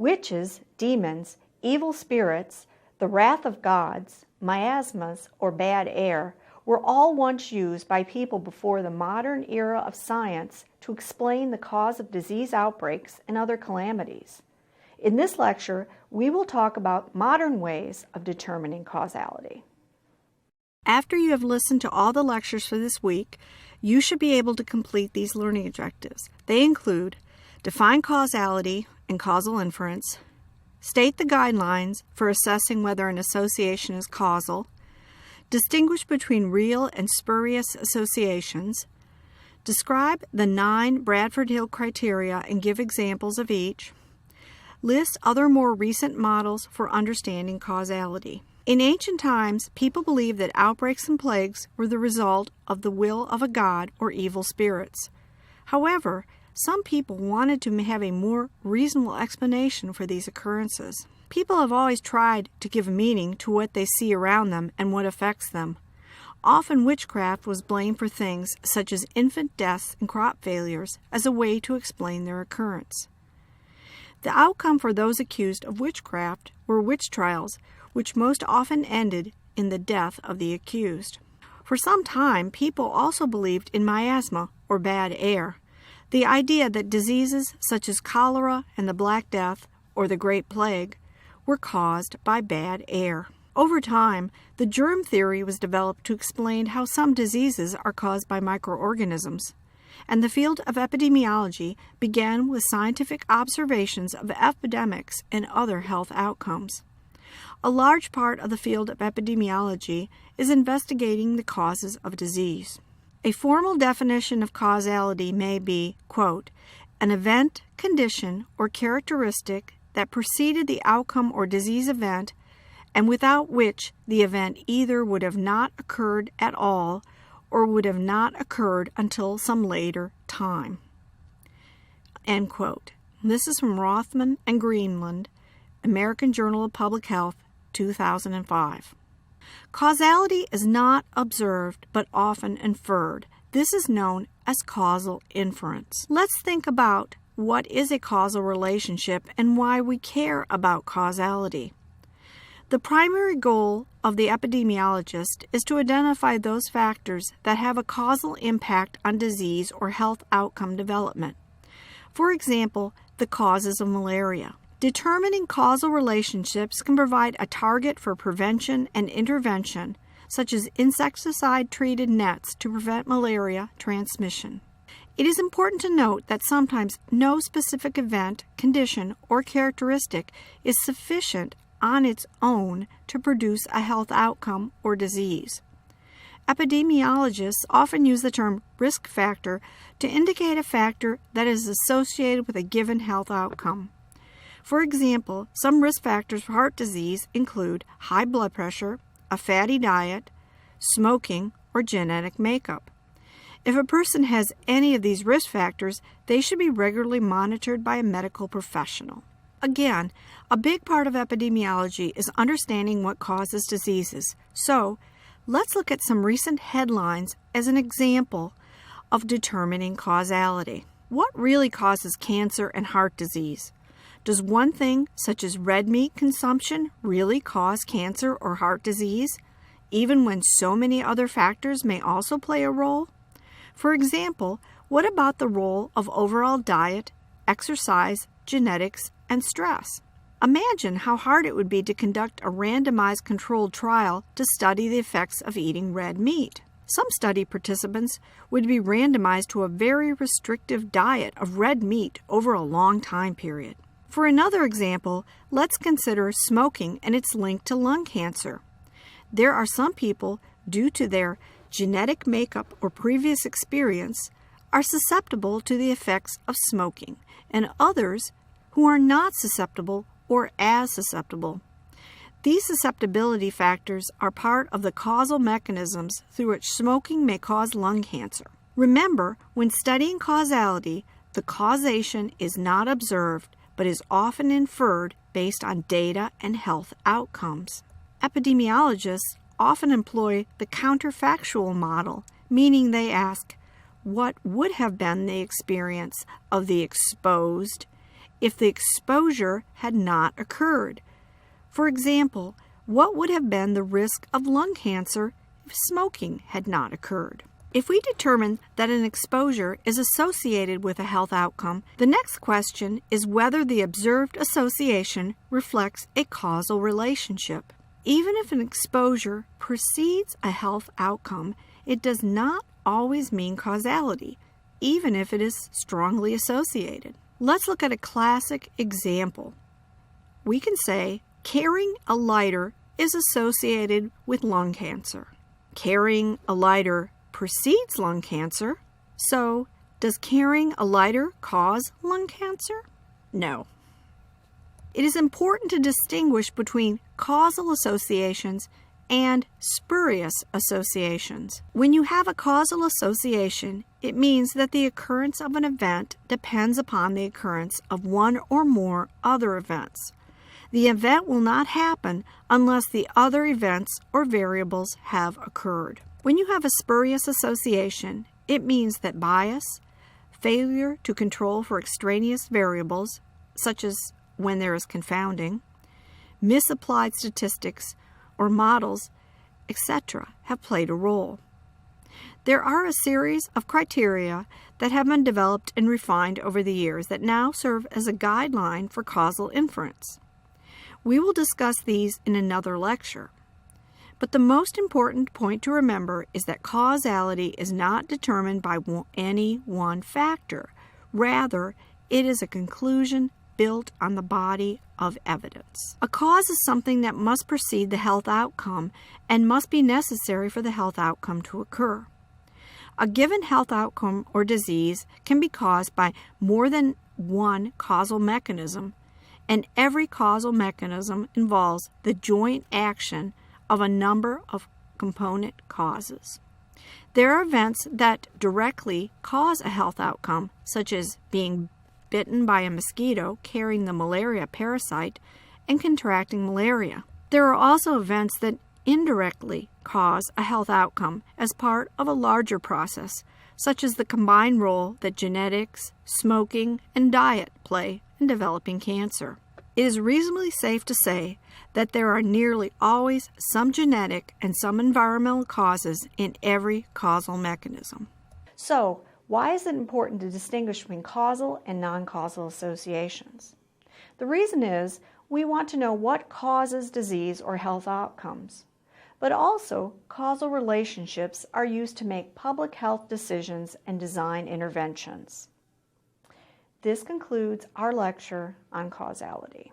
Witches, demons, evil spirits, the wrath of gods, miasmas, or bad air, were all once used by people before the modern era of science to explain the cause of disease outbreaks and other calamities. In this lecture, we will talk about modern ways of determining causality. After you have listened to all the lectures for this week, you should be able to complete these learning objectives. They include define causality and causal inference, state the guidelines for assessing whether an association is causal, distinguish between real and spurious associations, describe the 9 Bradford Hill criteria and give examples of each, list other more recent models for understanding causality. In ancient times, people believed that outbreaks and plagues were the result of the will of a god or evil spirits. However, some people wanted to have a more reasonable explanation for these occurrences. People have always tried to give meaning to what they see around them and what affects them. Often witchcraft was blamed for things such as infant deaths and crop failures as a way to explain their occurrence. The outcome for those accused of witchcraft were witch trials, which most often ended in the death of the accused. For some time, people also believed in miasma, or bad air, the idea that diseases such as cholera and the Black Death, or the Great Plague, were caused by bad air. Over time, the germ theory was developed to explain how some diseases are caused by microorganisms, and the field of epidemiology began with scientific observations of epidemics and other health outcomes. A large part of the field of epidemiology is investigating the causes of disease. A formal definition of causality may be, quote, an event, condition, or characteristic that preceded the outcome or disease event and without which the event either would have not occurred at all or would have not occurred until some later time. End quote. This is from Rothman and Greenland, American Journal of Public Health, 2005. Causality is not observed but often inferred. This is known as causal inference. Let's think about what is a causal relationship and why we care about causality. The primary goal of the epidemiologist is to identify those factors that have a causal impact on disease or health outcome development. For example, the causes of malaria. Determining causal relationships can provide a target for prevention and intervention, such as insecticide-treated nets to prevent malaria transmission. It is important to note that sometimes no specific event, condition, or characteristic is sufficient on its own to produce a health outcome or disease. Epidemiologists often use the term risk factor to indicate a factor that is associated with a given health outcome. For example, some risk factors for heart disease include high blood pressure, a fatty diet, smoking, or genetic makeup. If a person has any of these risk factors, they should be regularly monitored by a medical professional. Again, a big part of epidemiology is understanding what causes diseases. So, let's look at some recent headlines as an example of determining causality. What really causes cancer and heart disease? Does one thing, such as red meat consumption, really cause cancer or heart disease, even when so many other factors may also play a role? For example, what about the role of overall diet, exercise, genetics, and stress? Imagine how hard it would be to conduct a randomized controlled trial to study the effects of eating red meat. Some study participants would be randomized to a very restrictive diet of red meat over a long time period. For another example, let's consider smoking and its link to lung cancer. There are some people, due to their genetic makeup or previous experience, are susceptible to the effects of smoking, and others who are not susceptible or as susceptible. These susceptibility factors are part of the causal mechanisms through which smoking may cause lung cancer. Remember, when studying causality, the causation is not observed, but is often inferred based on data and health outcomes. Epidemiologists often employ the counterfactual model, meaning they ask, what would have been the experience of the exposed if the exposure had not occurred. For example, what would have been the risk of lung cancer if smoking had not occurred? If we determine that an exposure is associated with a health outcome, the next question is whether the observed association reflects a causal relationship. Even if an exposure precedes a health outcome, it does not always mean causality, even if it is strongly associated. Let's look at a classic example. We can say carrying a lighter is associated with lung cancer. Carrying a lighter precedes lung cancer, so does carrying a lighter cause lung cancer? No. It is important to distinguish between causal associations and spurious associations. When you have a causal association, it means that the occurrence of an event depends upon the occurrence of one or more other events. The event will not happen unless the other events or variables have occurred. When you have a spurious association, it means that bias, failure to control for extraneous variables, such as when there is confounding, misapplied statistics or models, etc., have played a role. There are a series of criteria that have been developed and refined over the years that now serve as a guideline for causal inference. We will discuss these in another lecture. But the most important point to remember is that causality is not determined by any one factor. Rather, it is a conclusion built on the body of evidence. A cause is something that must precede the health outcome and must be necessary for the health outcome to occur. A given health outcome or disease can be caused by more than one causal mechanism, and every causal mechanism involves the joint action of a number of component causes. There are events that directly cause a health outcome, such as being bitten by a mosquito carrying the malaria parasite and contracting malaria. There are also events that indirectly cause a health outcome as part of a larger process, such as the combined role that genetics, smoking, and diet play in developing cancer. It is reasonably safe to say that there are nearly always some genetic and some environmental causes in every causal mechanism. So, why is it important to distinguish between causal and non-causal associations? The reason is we want to know what causes disease or health outcomes. But also, causal relationships are used to make public health decisions and design interventions. This concludes our lecture on causality.